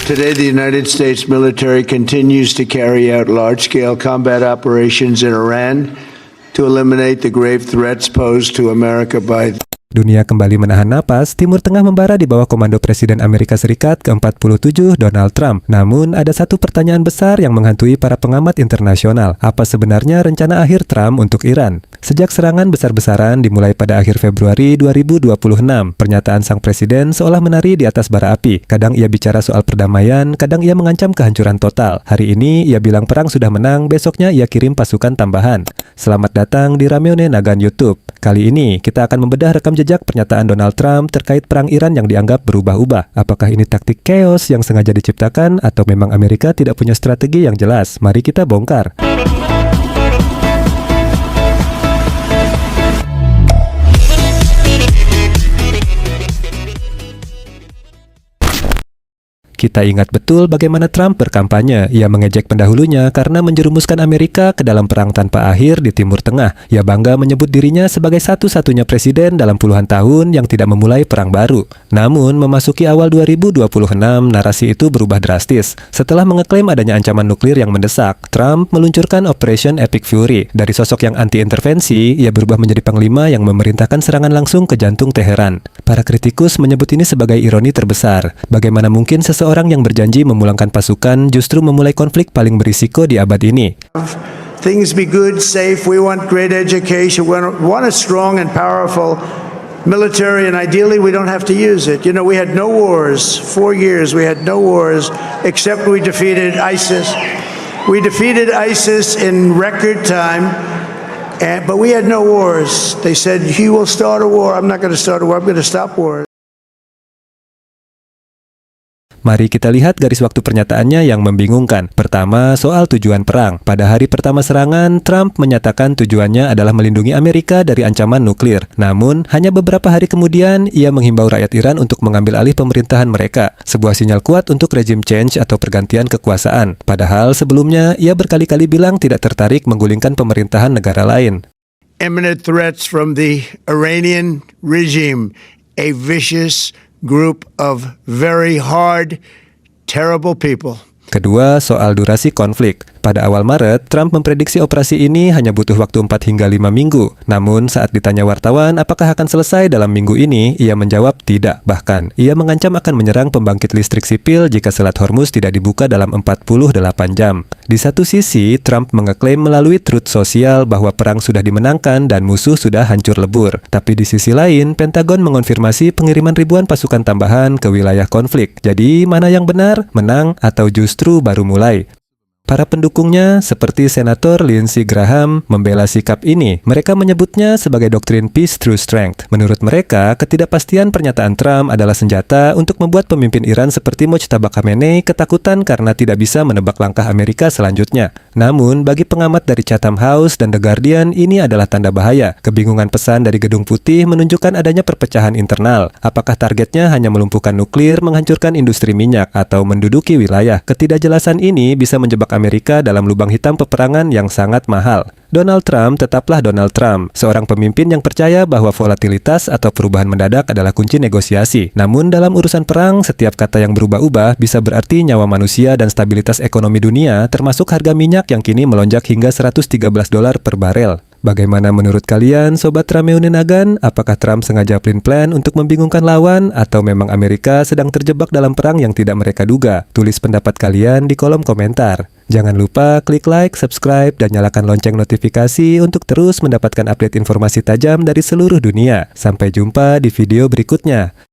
Today, the United States military continues to carry out large-scale combat operations in Iran to eliminate the grave threats posed to America by Dunia kembali menahan napas, Timur Tengah membara di bawah komando Presiden Amerika Serikat ke-47 Donald Trump. Namun, ada satu pertanyaan besar yang menghantui para pengamat internasional. Apa sebenarnya rencana akhir Trump untuk Iran? Sejak serangan besar-besaran dimulai pada akhir Februari 2026, pernyataan sang presiden seolah menari di atas bara api. Kadang ia bicara soal perdamaian, kadang ia mengancam kehancuran total. Hari ini, ia bilang perang sudah menang, besoknya ia kirim pasukan tambahan. Selamat datang di Rameone Nagan YouTube. Kali ini, kita akan membedah rekam jejak pernyataan Donald Trump terkait perang Iran yang dianggap berubah-ubah. Apakah ini taktik chaos yang sengaja diciptakan atau memang Amerika tidak punya strategi yang jelas? Mari kita bongkar. Kita ingat betul bagaimana Trump berkampanye. Ia mengejek pendahulunya karena menjerumuskan Amerika ke dalam perang tanpa akhir di Timur Tengah. Ia bangga menyebut dirinya sebagai satu-satunya presiden dalam puluhan tahun yang tidak memulai perang baru. Namun, memasuki awal 2026, narasi itu berubah drastis. Setelah mengeklaim adanya ancaman nuklir yang mendesak, Trump meluncurkan Operation Epic Fury. Dari sosok yang anti-intervensi, ia berubah menjadi panglima yang memerintahkan serangan langsung ke jantung Teheran. Para kritikus menyebut ini sebagai ironi terbesar. Bagaimana mungkin seseorang yang berjanji memulangkan pasukan justru memulai konflik paling berisiko di abad ini? things be good, safe. We want great education. We want a strong and powerful military, and ideally we don't have to use it. You know, we had no wars. 4 years we had no wars, except we defeated ISIS. We defeated ISIS in record time, but we had no wars. They said, he will start a war. I'm not going to start a war. I'm going to stop wars. Mari kita lihat garis waktu pernyataannya yang membingungkan. Pertama, soal tujuan perang. Pada hari pertama serangan, Trump menyatakan tujuannya adalah melindungi Amerika dari ancaman nuklir. Namun, hanya beberapa hari kemudian, ia menghimbau rakyat Iran untuk mengambil alih pemerintahan mereka. Sebuah sinyal kuat untuk regime change atau pergantian kekuasaan. Padahal sebelumnya, ia berkali-kali bilang tidak tertarik menggulingkan pemerintahan negara lain. Imminent threats from the Iranian regime, a vicious group of very hard, terrible people. Kedua, soal durasi konflik. Pada awal Maret, Trump memprediksi operasi ini hanya butuh waktu 4 hingga 5 minggu. Namun, saat ditanya wartawan apakah akan selesai dalam minggu ini, ia menjawab tidak. Bahkan, ia mengancam akan menyerang pembangkit listrik sipil jika Selat Hormuz tidak dibuka dalam 48 jam. Di satu sisi, Trump mengeklaim melalui Truth Social bahwa perang sudah dimenangkan dan musuh sudah hancur lebur. Tapi di sisi lain, Pentagon mengonfirmasi pengiriman ribuan pasukan tambahan ke wilayah konflik. Jadi, mana yang benar? Menang atau justru baru mulai? Para pendukungnya, seperti Senator Lindsey Graham, membela sikap ini. Mereka menyebutnya sebagai doktrin peace through strength. Menurut mereka, ketidakpastian pernyataan Trump adalah senjata untuk membuat pemimpin Iran seperti Mojtaba Khamenei ketakutan karena tidak bisa menebak langkah Amerika selanjutnya. Namun, bagi pengamat dari Chatham House dan The Guardian, ini adalah tanda bahaya. Kebingungan pesan dari Gedung Putih menunjukkan adanya perpecahan internal. Apakah targetnya hanya melumpuhkan nuklir, menghancurkan industri minyak, atau menduduki wilayah? Ketidakjelasan ini bisa menjebak Amerika dalam lubang hitam peperangan yang sangat mahal. Donald Trump tetaplah Donald Trump, seorang pemimpin yang percaya bahwa volatilitas atau perubahan mendadak adalah kunci negosiasi. Namun dalam urusan perang, setiap kata yang berubah-ubah bisa berarti nyawa manusia dan stabilitas ekonomi dunia, termasuk harga minyak yang kini melonjak hingga $113 per barel. Bagaimana menurut kalian, Sobat Rameone Nagan? Apakah Trump sengaja plan untuk membingungkan lawan, atau memang Amerika sedang terjebak dalam perang yang tidak mereka duga? Tulis pendapat kalian di kolom komentar. Jangan lupa klik like, subscribe, dan nyalakan lonceng notifikasi untuk terus mendapatkan update informasi tajam dari seluruh dunia. Sampai jumpa di video berikutnya.